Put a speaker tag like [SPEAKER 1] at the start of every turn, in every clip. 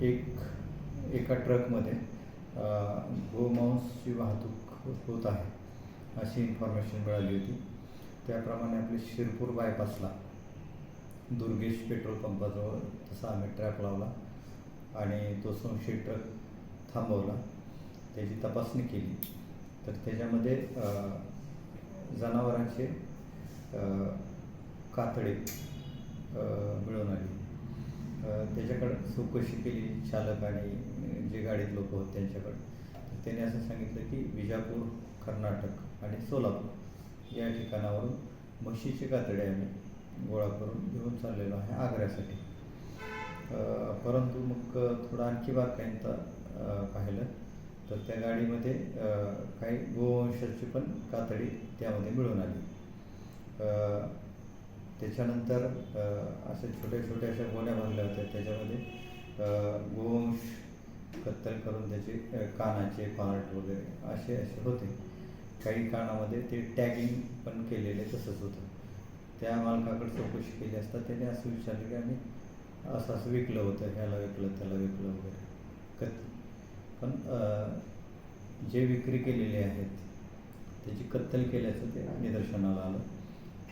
[SPEAKER 1] एका ट्रकमध्ये गोमांसची वाहतूक होत आहे अशी इन्फॉर्मेशन मिळाली होती. त्याप्रमाणे आपले शिरपूर बायपासला दुर्गेश पेट्रोल पंपाजवळ तसा आम्ही ट्रॅप लावला आणि तो संशयित ट्रक थांबवला. त्याची तपासणी केली तर त्याच्यामध्ये जनावरांचे कातडे मिळून आली. त्याच्याकडं चौकशी केली चालक आणि जे गाडीत लोक होते त्यांच्याकडं. तर त्याने असं सांगितलं की विजापूर, कर्नाटक आणि सोलापूर या ठिकाणावरून म्हशीचे कातडे आम्ही गोळा करून घेऊन चाललेलो आहे आग्र्यासाठी. परंतु मग थोडं आणखी बारकाईनं पाहिलं तर त्या गाडीमध्ये काही गोवंशाची पण कातडी त्यामध्ये मिळून आली. त्याच्यानंतर अशा छोट्या अशा गोण्या भरल्या होत्या. त्याच्यामध्ये गोवंश कत्तल करून त्याचे कानाचे पार्ट वगैरे असे होते. काही कानामध्ये ते टॅगिंग पण केलेले तसंच होतं. त्या मालकाकडे चौकशी केली असता त्याने असं विचारलं की आम्ही असं विकलं होतं, ह्याला विकलं त्याला विकलं वगैरे. पण जे विक्री केलेले आहेत त्याची कत्तल केल्याचं ते निदर्शनाला आलं.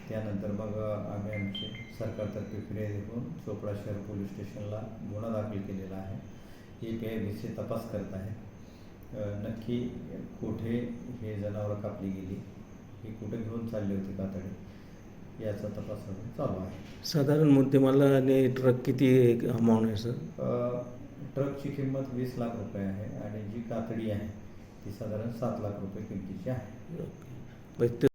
[SPEAKER 1] त्यानंतर मग आम्ही आमचे सरकारतर्फे फिर्यादी घेऊन चोपडा शहर पोलीस स्टेशनला गुन्हा दाखल केलेला आहे. APIBचे तपास करत आहे. नक्की कुठे हे जनावरं कापली गेली, ही कुठे घेऊन चालली होती कातडी, याचा तपास चालू आहे.
[SPEAKER 2] साधारण मुद्देमाल आणि ट्रक किती अमाऊंट आहे सर?
[SPEAKER 1] ट्रकची किंमत 20 लाख रुपये आहे आणि जी कातडी आहे ती साधारण 7 लाख रुपये किमतीची आहे.